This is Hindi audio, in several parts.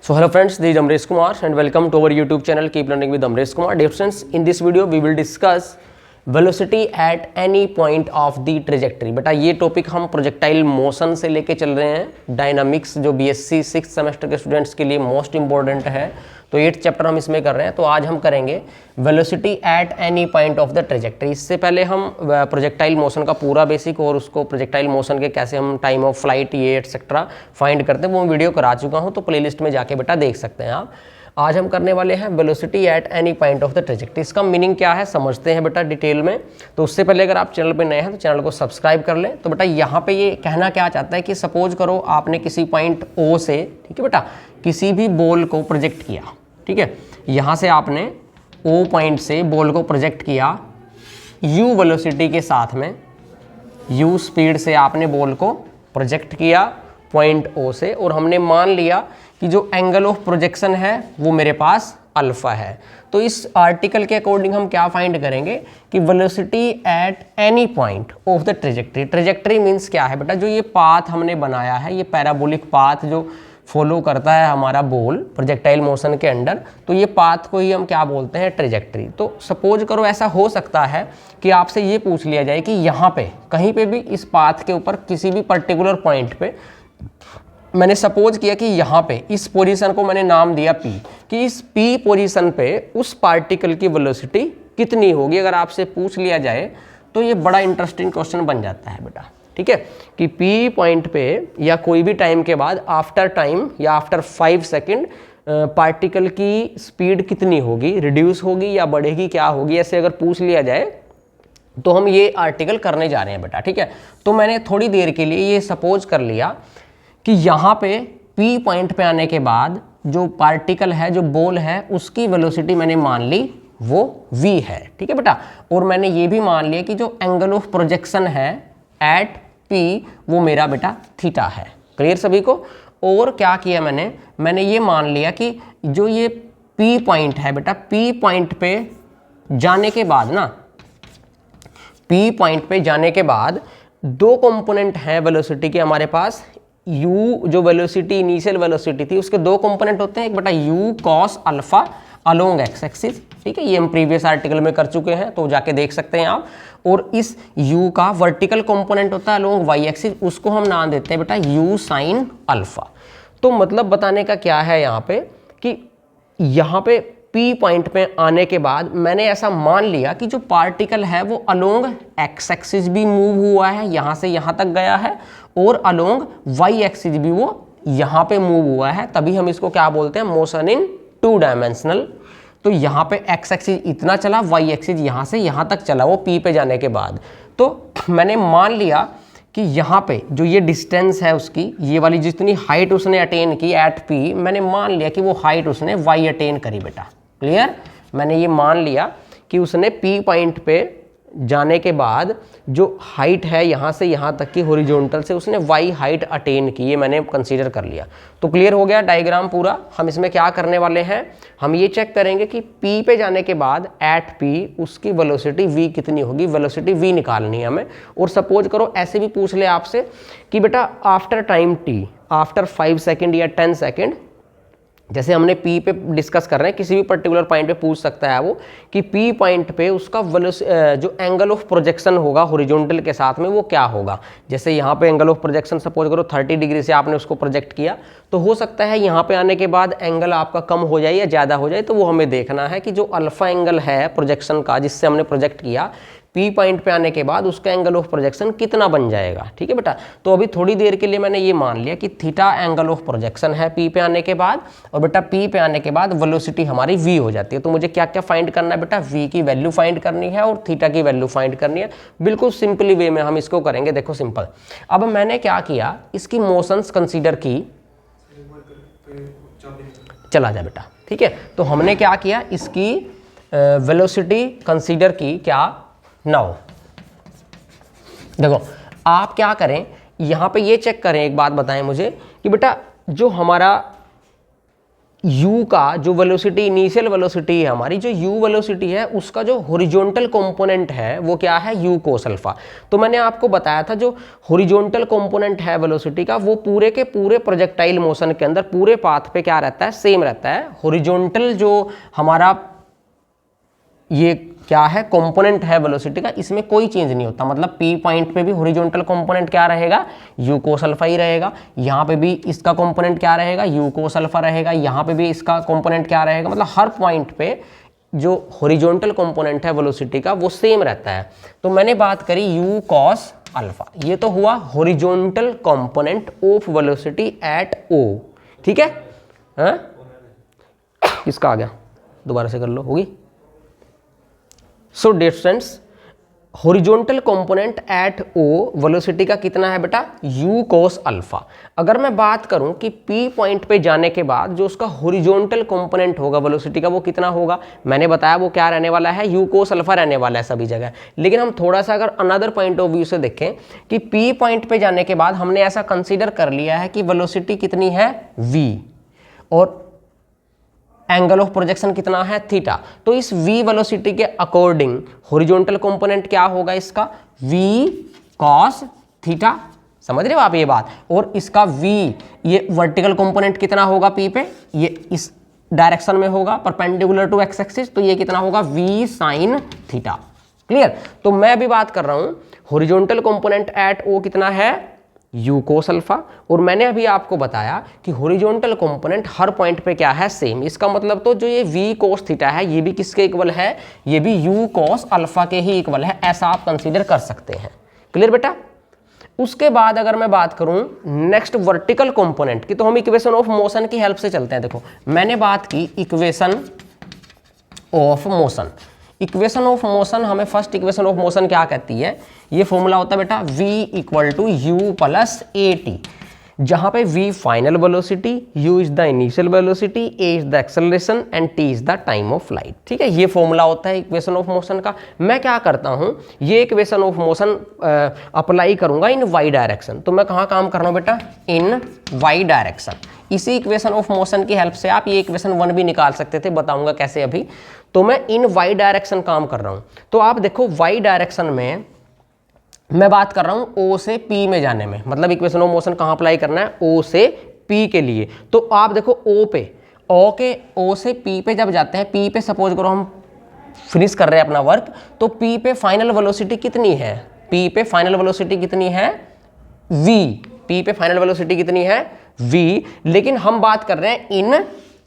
So hello friends, this is Amresh Kumar and welcome to our YouTube channel Keep Learning with Amresh Kumar. Dear friends, in this video we will discuss velocity at any point of the trajectory. बेटा ये टॉपिक हम प्रोजेक्टाइल मोशन से लेके चल रहे हैं। डायनामिक्स जो बीएससी 6th सेमेस्टर के स्टूडेंट्स के लिए मोस्ट इंपॉर्टेंट है, तो 8th चैप्टर हम इसमें कर रहे हैं। तो आज हम करेंगे velocity at any point of the trajectory. इससे पहले हम प्रोजेक्टाइल मोशन का पूरा बेसिक और उसको प्रोजेक्टाइल मोशन के कैसे हम टाइम ऑफ फ्लाइट ये एटसेट्रा फाइंड करते हैं वो वीडियो करा चुका हूँ, तो प्लेलिस्ट में जाके बेटा देख सकते हैं आप। आज हम करने वाले हैं velocity at any point of the trajectory. इसका मीनिंग क्या है समझते हैं बेटा डिटेल में। तो उससे पहले अगर आप चैनल पे नए हैं तो चैनल को सब्सक्राइब कर लें। तो बेटा यहाँ पे ये कहना क्या चाहता है कि सपोज करो आपने किसी पॉइंट ओ से, ठीक है बेटा, किसी भी बॉल को प्रोजेक्ट किया, ठीक है, यहाँ से आपने ओ पॉइंट से बॉल को प्रोजेक्ट किया यू वेलोसिटी के साथ में, यू स्पीड से आपने बॉल को प्रोजेक्ट किया पॉइंट ओ से, और हमने मान लिया कि जो एंगल ऑफ प्रोजेक्शन है वो मेरे पास अल्फा है। तो इस आर्टिकल के अकॉर्डिंग हम क्या फाइंड करेंगे कि velocity at any point of the trajectory. Trajectory means क्या है बेटा, जो ये पाथ हमने बनाया है, ये पैराबोलिक पाथ जो फॉलो करता है हमारा बॉल प्रोजेक्टाइल मोशन के अंडर, तो ये पाथ को ही हम क्या बोलते हैं, ट्रेजेक्टरी। तो सपोज करो ऐसा हो सकता है कि आपसे ये पूछ लिया जाए कि यहाँ पे कहीं पे भी इस पाथ के ऊपर किसी भी पर्टिकुलर पॉइंट पे मैंने सपोज किया कि यहाँ पे इस पोजीशन को मैंने नाम दिया P, कि इस P पोजीशन पे उस पार्टिकल की वेलोसिटी कितनी होगी। अगर आपसे पूछ लिया जाए तो ये बड़ा इंटरेस्टिंग क्वेश्चन बन जाता है बेटा, ठीक है, कि P पॉइंट पे या कोई भी टाइम के बाद आफ्टर टाइम या आफ्टर 5 सेकेंड पार्टिकल की स्पीड कितनी होगी, रिड्यूस होगी या बढ़ेगी, क्या होगी, ऐसे अगर पूछ लिया जाए तो हम ये आर्टिकल करने जा रहे हैं बेटा, ठीक है। तो मैंने थोड़ी देर के लिए ये सपोज कर लिया कि यहाँ पे P पॉइंट पे आने के बाद जो पार्टिकल है, जो बॉल है, उसकी वेलोसिटी मैंने मान ली वो v है, ठीक है बेटा। और मैंने ये भी मान लिया कि जो एंगल ऑफ प्रोजेक्शन है एट P वो मेरा बेटा थीटा है। क्लियर सभी को। और क्या किया मैंने ये मान लिया कि जो ये P पॉइंट है बेटा, P पॉइंट पे जाने के बाद ना, P पॉइंट पे जाने के बाद दो कंपोनेंट हैं वेलोसिटी के हमारे पास। u जो वेलोसिटी इनिशियल वेलोसिटी थी उसके दो कंपोनेंट होते हैं, एक बेटा u cos alpha along x axis, ठीक है, ये हम प्रीवियस आर्टिकल में कर चुके हैं तो जाके देख सकते हैं आप। और इस u का वर्टिकल कंपोनेंट होता है अलोंग y एक्सिस, उसको हम नाम देते हैं बेटा u साइन अल्फा। तो मतलब बताने का क्या है यहाँ पे कि यहाँ पे P पॉइंट पे आने के बाद मैंने ऐसा मान लिया कि जो पार्टिकल है वो अलोंग एक्स एक्सिस भी मूव हुआ है, यहाँ से यहाँ तक गया है, और अलोंग वाई एक्सिस भी वो यहाँ पे मूव हुआ है। तभी हम इसको क्या बोलते हैं, मोशन इन 2 डायमेंशनल। तो यहाँ पे एक्स एक्सिस इतना चला, वाई एक्सिस यहाँ से यहाँ तक चला वो P पे जाने के बाद। तो मैंने मान लिया कि यहाँ पे जो ये डिस्टेंस है उसकी, ये वाली जितनी हाइट उसने अटेन की एट P, मैंने मान लिया कि वो हाइट उसने वाई अटेन करी बेटा। क्लियर। मैंने ये मान लिया कि उसने P पॉइंट पे जाने के बाद जो हाइट है यहाँ से यहाँ तक की हॉरिजॉन्टल से उसने वाई हाइट अटेन की, ये मैंने कंसीडर कर लिया। तो क्लियर हो गया डायग्राम पूरा। हम इसमें क्या करने वाले हैं, हम ये चेक करेंगे कि P पे जाने के बाद एट P उसकी वेलोसिटी v कितनी होगी, वेलोसिटी v निकालनी है हमें। और सपोज करो ऐसे भी पूछ ले आपसे कि बेटा after time t, after 5 second या 10 सेकेंड, जैसे हमने P पे डिस्कस कर रहे हैं, किसी भी पर्टिकुलर पॉइंट पे पूछ सकता है वो कि P पॉइंट पे उसका जो एंगल ऑफ प्रोजेक्शन होगा हॉरिजॉन्टल के साथ में वो क्या होगा। जैसे यहाँ पे एंगल ऑफ प्रोजेक्शन सपोज करो 30 डिग्री से आपने उसको प्रोजेक्ट किया, तो हो सकता है यहाँ पे आने के बाद एंगल आपका कम हो जाए या ज़्यादा हो जाए। तो वो हमें देखना है कि जो अल्फा एंगल है प्रोजेक्शन का जिससे हमने प्रोजेक्ट किया, P पॉइंट पे आने के बाद उसका एंगल ऑफ प्रोजेक्शन कितना बन जाएगा, ठीक है बेटा। तो अभी थोड़ी देर के लिए मैंने ये मान लिया कि थीटा एंगल ऑफ प्रोजेक्शन है P पे आने के बाद, और बेटा P पे आने के बाद वेलोसिटी हमारी v हो जाती है। तो मुझे क्या क्या फाइंड करना है बेटा, v की वैल्यू फाइंड करनी है और थीटा की वैल्यू फाइंड करनी है। बिल्कुल सिंपली वे में हम इसको करेंगे। देखो सिंपल, अब मैंने क्या किया, इसकी मोशंस कंसीडर की, चला जा बेटा, ठीक है। तो हमने क्या किया, इसकी वेलोसिटी कंसीडर की, क्या, नाउ देखो आप क्या करें, यहाँ पे ये चेक करें, एक बात बताएं मुझे कि बेटा जो हमारा u का जो वेलोसिटी, इनिशियल वेलोसिटी है हमारी, जो u वेलोसिटी है उसका जो हॉरिजॉन्टल कंपोनेंट है वो क्या है, u cos अल्फा। तो मैंने आपको बताया था जो हॉरिजॉन्टल कंपोनेंट है वेलोसिटी का वो पूरे के पूरे प्रोजेक्टाइल मोशन के अंदर पूरे पाथ पे क्या रहता है, सेम रहता है। हॉरिजॉन्टल जो हमारा ये क्या है कंपोनेंट है वेलोसिटी का, इसमें कोई चेंज नहीं होता। मतलब P पॉइंट पे भी हॉरिजॉन्टल कंपोनेंट क्या रहेगा, u cos अल्फा ही रहेगा। यहाँ पे भी इसका कंपोनेंट क्या रहेगा, u cos अल्फा रहेगा। यहाँ पे भी इसका कंपोनेंट क्या रहेगा, मतलब हर पॉइंट पे जो हॉरिजॉन्टल कंपोनेंट है वेलोसिटी का वो सेम रहता है। तो मैंने बात करी u cos अल्फा, ये तो हुआ horizontal component of velocity at o। ठीक है, हाँ किसका आ गया, दोबारा से कर लो, होगी। So dear students, horizontal component at O velocity का कितना है बेटा, u cos अल्फा। अगर मैं बात करूं कि P पॉइंट पे जाने के बाद जो उसका हॉरिजॉन्टल कंपोनेंट होगा वेलोसिटी का वो कितना होगा, मैंने बताया वो क्या रहने वाला है, u cos अल्फा रहने वाला है सभी जगह। लेकिन हम थोड़ा सा अगर अनदर पॉइंट ऑफ व्यू से देखें कि P पॉइंट पे जाने के बाद हमने ऐसा कंसीडर कर लिया है कि वेलोसिटी कितनी है v और एंगल ऑफ प्रोजेक्शन कितना है, थीटा। तो इस v वेलोसिटी के अकॉर्डिंग हॉरिजॉन्टल कंपोनेंट क्या होगा इसका, v cos थीटा। समझ रहे हो आप ये बात। और इसका v ये वर्टिकल कंपोनेंट कितना होगा p पे, ये इस डायरेक्शन में होगा परपेंडिकुलर टू एक्स एक्सिस, तो ये कितना होगा v sin थीटा। क्लियर। तो मैं अभी बात कर रहा हूं हॉरिजॉन्टल कंपोनेंट एट o कितना है, u cos अल्फा। और मैंने अभी आपको बताया कि हॉरिजॉन्टल कंपोनेंट हर पॉइंट पे क्या है, सेम। इसका मतलब तो जो ये v cos थीटा है ये भी किसके इक्वल है, ये भी u cos अल्फा के ही इक्वल है, ऐसा आप कंसीडर कर सकते हैं। क्लियर बेटा। उसके बाद अगर मैं बात करूं नेक्स्ट वर्टिकल कंपोनेंट की, तो हम इक्वेशन ऑफ मोशन की हेल्प से चलते हैं। देखो मैंने बात की equation of motion. Equation of motion हमें फर्स्ट इक्वेशन ऑफ मोशन क्या कहती है, ये फॉर्मूला होता है बेटा v equal to u plus a t, जहां पे v final velocity, u is the initial velocity, a is the acceleration and t is the time of flight. ठीक है, ये फॉर्मूला होता है इक्वेशन ऑफ मोशन का। मैं क्या करता हूं, ये इक्वेशन ऑफ मोशन अप्लाई करूंगा इन y डायरेक्शन। तो मैं कहाँ काम कर रहा हूं बेटा, इन y डायरेक्शन। इसी इक्वेशन ऑफ मोशन की हेल्प से आप ये इक्वेशन 1 भी निकाल सकते थे, बताऊंगा कैसे अभी। तो मैं इन y डायरेक्शन काम कर रहा हूं। तो आप देखो y डायरेक्शन में मैं बात कर रहा हूं O से P में जाने में, मतलब इक्वेशन ऑफ मोशन कहां अप्लाई करना है, O से P के लिए। तो आप देखो O से P पे जब जाते हैं, P पे सपोज करो हम फिनिश कर रहे हैं अपना वर्क, तो P पे फाइनल वेलोसिटी कितनी है, P पे फाइनल वेलोसिटी कितनी है, v। P पे फाइनल वेलोसिटी कितनी है, v। लेकिन हम बात कर रहे हैं इन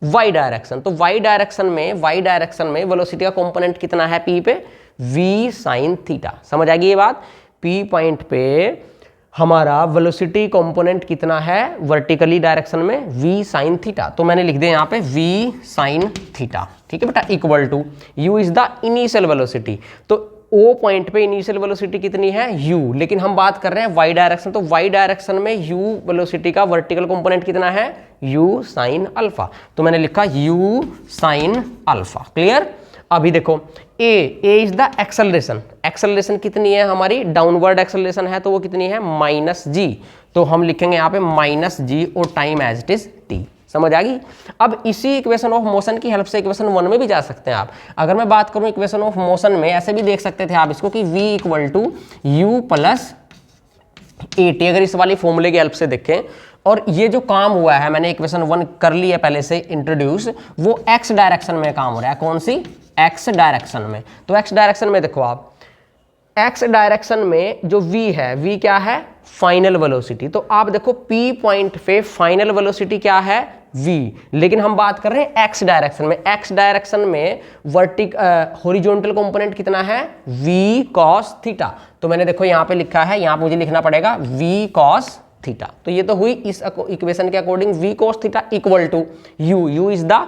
y डायरेक्शन। तो y डायरेक्शन में वेलोसिटी का कंपोनेंट कितना है P पे, v sin थीटा। समझ आ गई ये बात। P पॉइंट पे हमारा वेलोसिटी कंपोनेंट कितना है वर्टिकली डायरेक्शन में, v sin थीटा। तो मैंने लिख दिया यहाँ पे v sin थीटा। ठीक है बेटा, equal to u is the initial velocity. तो O पॉइंट पे इनिशियल वेलोसिटी कितनी है, u। लेकिन हम बात कर रहे हैं y डायरेक्शन, तो y डायरेक्शन में u वेलोसिटी का वर्टिकल कंपोनेंट कितना है, u sin अल्फा। तो मैंने लिखा u sin अल्फा। क्लियर। अभी देखो a is the acceleration. Acceleration कितनी है हमारी, डाउनवर्ड एक्सेलरेशन है, तो वो कितनी है, -g। तो हम लिखेंगे यहाँ पे -g और time as it is t। समझ आ गई। अब इसी इक्वेशन ऑफ मोशन की हेल्प से इक्वेशन 1 में भी जा सकते हैं आप। अगर मैं बात करूं इक्वेशन ऑफ मोशन में, ऐसे भी देख सकते थे आप इसको कि v equal to u plus a t, अगर इस वाली फॉर्मूले की हेल्प से देखें। और ये जो काम हुआ है, मैंने इक्वेशन 1 कर ली है पहले से इंट्रोड्यूस, वो x डायरेक्शन में काम हो रहा है। कौन सी, x डायरेक्शन में। तो x डायरेक्शन में देखो आप, x डायरेक्शन में जो v है, v क्या है, फाइनल वेलोसिटी। तो आप देखो P पॉइंट पे फाइनल वेलोसिटी क्या है, v। लेकिन हम बात कर रहे हैं x डायरेक्शन में। x डायरेक्शन में हॉरिजॉन्टल कंपोनेंट कितना है, v cos थीटा। तो मैंने देखो यहाँ पे लिखा है, यहाँ मुझे लिखना पड़ेगा v cos थीटा। तो ये तो हुई इस इक्वेशन के according v cos theta equal to u is the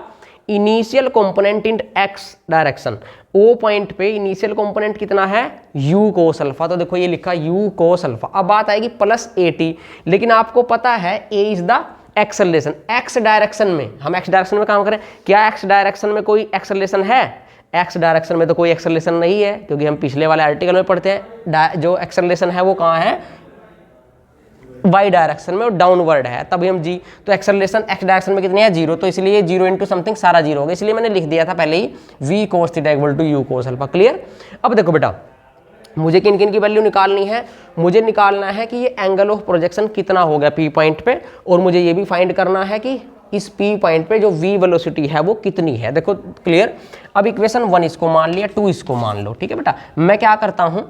initial component in x direction. O point पे इनिशियल कंपोनेंट कितना है, u cos अल्फा। तो देखो ये लिखा u cos अल्फा। अब बात आएगी प्लस at, लेकिन आपको पता है a is the acceleration. x direction में, हम x डायरेक्शन में काम करें, क्या x डायरेक्शन में कोई एक्सेलरेशन है, x डायरेक्शन में तो कोई एक्सेलरेशन नहीं है, क्योंकि हम पिछले वाले आर्टिकल में पढ़ते हैं जो एक्सेलरेशन है वो कहाँ है, वाई डायरेक्शन में और डाउनवर्ड है, तभी हम जी, तो एक्सेलरेशन एक्स डायरेक्शन में कितनी है 0, तो इसलिए 0 इंटू समथिंग सारा 0 होगा, इसलिए मैंने लिख दिया था पहले ही v cos theta equal to u cos alpha. Clear. अब देखो बेटा, मुझे किन किन की वैल्यू निकालनी है, मुझे निकालना है कि ये एंगल ऑफ प्रोजेक्शन कितना हो गया P पॉइंट पे, और मुझे ये भी फाइंड करना है कि इस P पॉइंट पे जो V वेलोसिटी है वो कितनी है। देखो क्लियर। अब इक्वेशन 1 इसको मान लिया, 2 इसको मान लो। ठीक है बेटा, मैं क्या करता हूं,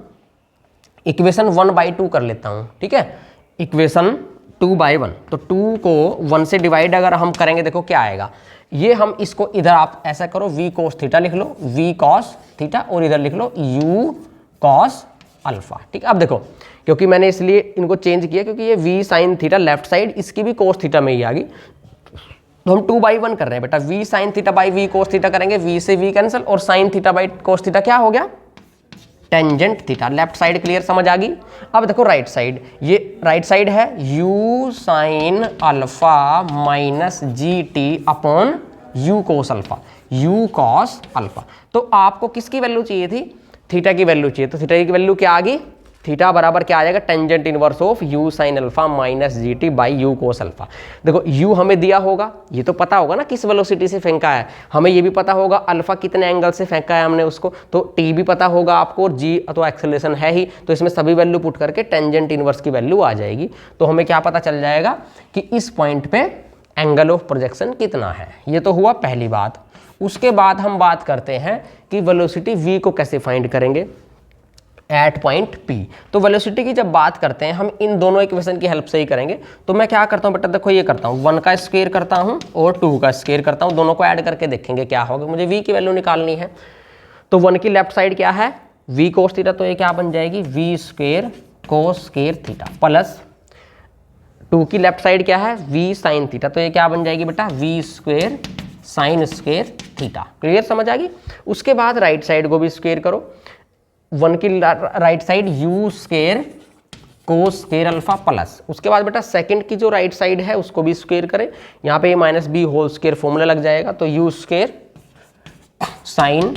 इक्वेशन 1/2 कर लेता हूं। ठीक है, इक्वेशन 2/1, तो 2 को 1 से डिवाइड अगर हम करेंगे, देखो क्या आएगा, ये हम इसको इधर आप ऐसा करो v cos थीटा लिख लो, v cos थीटा, और इधर लिख लो u cos अल्फा। ठीक है, अब देखो क्योंकि मैंने इसलिए इनको चेंज किया क्योंकि ये v sin theta left side इसकी भी cos थीटा में ही आ गई, तो हम 2/1 कर रहे हैं बेटा, v sin theta by v cos theta करेंगे, v से v कैंसिल, और sin theta by cos theta क्या हो गया, tangent theta. Left side clear, समझ आ गई। अब देखो राइट साइड, ये राइट साइड है u sine alpha minus G T upon u cos alpha, u cos alpha. तो आपको किसकी वैल्यू चाहिए थी, थीटा की वैल्यू चाहिए, तो थीटा की वैल्यू क्या आ गई, थीटा बराबर क्या आ जाएगा, tangent inverse of u sine alpha minus G T by u cos alpha. देखो u हमें दिया होगा, ये तो पता होगा ना किस वेलोसिटी से फेंका है, हमें ये भी पता होगा अल्फा कितने एंगल से फेंका है हमने उसको, तो t भी पता होगा आपको, और g तो एक्सेलरेशन है ही, तो इसमें सभी वैल्यू पुट करके टेंजेंट इनवर्स की वैल्यू आ जाएगी। तो हमें क्या पता चल जाएगा कि इस पॉइंट पे एंगल ऑफ प्रोजेक्शन कितना है। ये तो हुआ पहली बात। उसके बाद हम बात करते हैं कि वेलोसिटी v को कैसे फाइंड करेंगे एट पॉइंट P। तो वेलोसिटी की जब बात करते हैं हम इन दोनों इक्वेशन की हेल्प से ही करेंगे। तो मैं क्या करता हूँ बेटा, देखो ये करता हूँ 1 का स्क्वायर करता हूँ और 2 का स्क्वायर करता हूँ, दोनों को ऐड करके देखेंगे क्या होगा। मुझे v की वैल्यू निकालनी है, तो 1 की लेफ्ट साइड क्या है v cos थीटा, तो ये क्या बन जाएगी v square cos square theta, plus 2 की लेफ्ट साइड क्या है v sin थीटा, तो ये क्या बन जाएगी बेटा v square sin square theta. Clear, समझ आ गई। उसके बाद राइट साइड को भी स्क्वायर करो, 1 की right side u square cos square alpha, plus उसके बाद बेटा सेकंड की जो राइट साइड है उसको भी स्क्वायर करें, यहाँ पे minus B whole square formula लग जाएगा, तो u square sine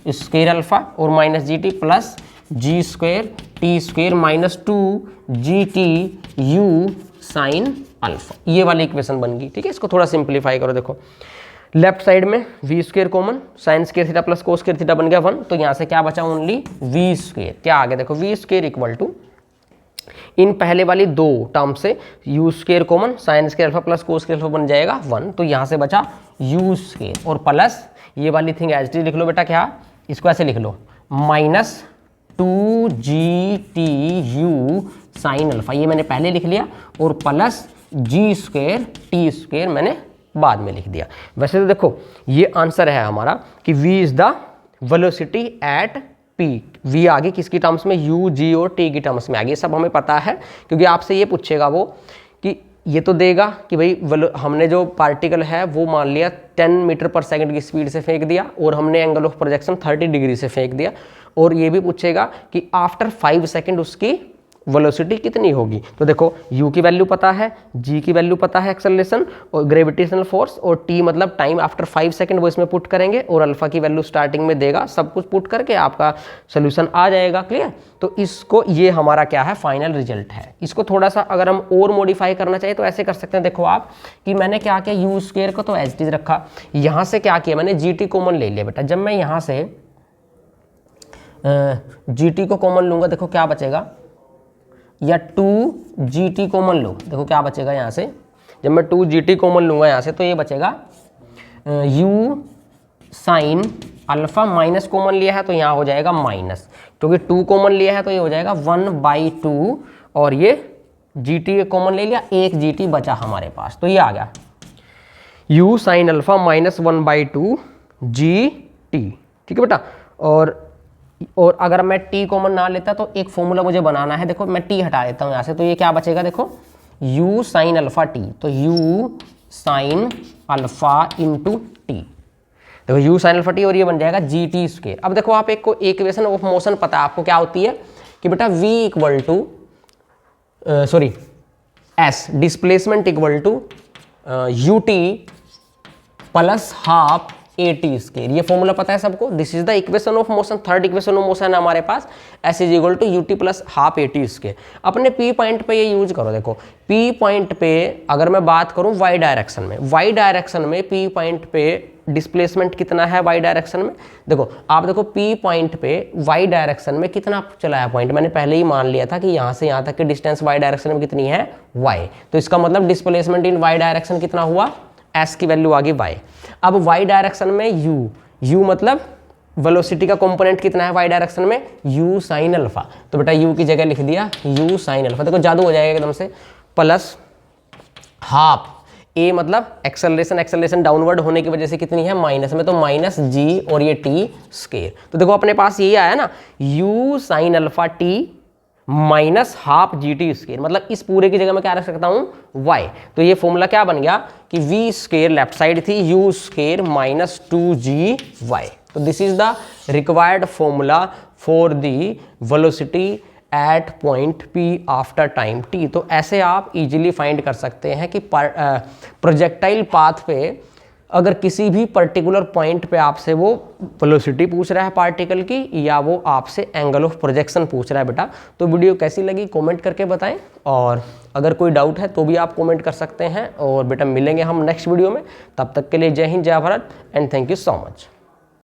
square alpha और minus G T plus G square T square minus 2 G T U sine alpha. ये वाली इक्वेशन बन गई। ठीक है, इसको थोड़ा सिंप्लीफाई करो, देखो लेफ्ट साइड में v square common, sine square theta plus cos square theta बन गया 1, तो यहाँ से क्या बचा ओनली v स्क्वायर। क्या आ गया, देखो v स्क्वायर इक्वल टू इन पहले वाली दो टर्म से u square common, sign square alpha plus cos square alpha बन जाएगा 1, तो यहाँ से बचा u स्क्वायर और प्लस ये वाली थिंग एज टी लिख लो बेटा, क्या इसको ऐसे लिख लो माइनस 2GTU साइन अल्फा, ये मैंने पहले लिख लिया, और plus G square T square मैंने बाद में लिख दिया। वैसे तो देखो ये आंसर है हमारा कि v is the velocity at p। v आगे किसकी टर्म्स में, u, g और t की टर्म्स में आगे, सब हमें पता है क्योंकि आपसे ये पूछेगा वो कि ये तो देगा कि भाई हमने जो पार्टिकल है वो मान लिया 10 मीटर पर सेकंड की स्पीड से फेंक दिया और हमने एंगल ऑफ प्रोजेक्शन 30 डिग्री से फेंक दिया, और ये भी पूछेगा कि आफ्टर 5 सेकंड उसकी वेलोसिटी कितनी होगी। तो देखो u की वैल्यू पता है, g की वैल्यू पता है एक्सेलरेशन और ग्रेविटेशनल फोर्स, और t मतलब टाइम आफ्टर 5 सेकंड वो इसमें पुट करेंगे, और अल्फा की वैल्यू स्टार्टिंग में देगा, सब कुछ पुट करके आपका सोल्यूशन आ जाएगा। क्लियर, तो इसको ये हमारा क्या है फाइनल रिजल्ट है। इसको थोड़ा सा अगर हम और मॉडिफाई करना चाहिए तो ऐसे कर सकते हैं, देखो आप कि मैंने क्या किया, यू स्क्वायर को तो एज इट इज रखा, यहाँ से क्या किया मैंने जी टी कॉमन ले लिया बेटा। जब मैं यहाँ से जी टी को कॉमन लूँगा, देखो क्या बचेगा, या 2GT कॉमन लो, देखो क्या बचेगा यहाँ से, जब मैं 2GT कॉमन लूँगा यहाँ से तो ये बचेगा u sine alpha, minus common लिया है तो यहाँ हो जाएगा माइनस, क्योंकि 2 कॉमन लिया है तो ये हो जाएगा 1/2, और ये GT कॉमन ले लिया, एक GT बचा हमारे पास, तो ये आ गया u sine alpha minus 1/2 GT। ठीक है बेटा, और अगर मैं t कॉमन ना लेता तो एक फॉर्मूला मुझे बनाना है, देखो मैं t हटा देता हूँ यहाँ से, तो ये क्या बचेगा, देखो u साइन अल्फा t, तो u sine alpha into T, देखो u साइन अल्फा t, और ये बन जाएगा जी टी स्क्वायर। अब देखो आप एक को इक्वेशन ऑफ मोशन पता है आपको क्या होती है कि बेटा v equal to s displacement equal to ut plus half AT square. ये फॉर्मूला पता है सबको, this is the equation of motion, third equation of motion है हमारे पास, S is equal to UT plus half AT square. अपने P पॉइंट पे ये यूज करो, देखो P पॉइंट पे अगर मैं बात करूं y डायरेक्शन में, y डायरेक्शन में P पॉइंट पे डिस्प्लेसमेंट कितना है y डायरेक्शन में, देखो आप देखो P पॉइंट पे y डायरेक्शन में कितना चला है पॉइंट, मैंने पहले ही मान लिया था कि यहाँ से यहाँ तक की डिस्टेंस y डायरेक्शन में कितनी है y, तो इसका मतलब डिस्प्लेसमेंट इन y डायरेक्शन कितना हुआ, s की वैल्यू आ गई y। अब y डायरेक्शन में u मतलब वेलोसिटी का कंपोनेंट कितना है y डायरेक्शन में, u साइन अल्फा, तो बेटा u की जगह लिख दिया u साइन अल्फा, देखो जादू हो जाएगा एकदम से, प्लस हाफ a मतलब एक्सेलरेशन डाउनवर्ड होने की वजह से कितनी है माइनस में, तो माइनस g और ये t स्केयर, तो देखो अपने पास यही आया ना u sine alpha t minus half GT square, मतलब इस पूरे की जगह मैं क्या रख सकता हूँ y, तो ये फॉर्मूला क्या बन गया कि v स्केयर लेफ्ट साइड थी u स्केयर माइनस 2GY, तो this is the required formula for the velocity at point P after time t। तो ऐसे आप इजीली फाइंड कर सकते हैं कि प्रोजेक्टाइल पाथ पे अगर किसी भी पर्टिकुलर पॉइंट पे आपसे वो वेलोसिटी पूछ रहा है पार्टिकल की, या वो आपसे एंगल ऑफ प्रोजेक्शन पूछ रहा है बेटा। तो वीडियो कैसी लगी कमेंट करके बताएं, और अगर कोई डाउट है तो भी आप कमेंट कर सकते हैं, और बेटा मिलेंगे हम नेक्स्ट वीडियो में, तब तक के लिए जय हिंद जय Bharat and thank you so much.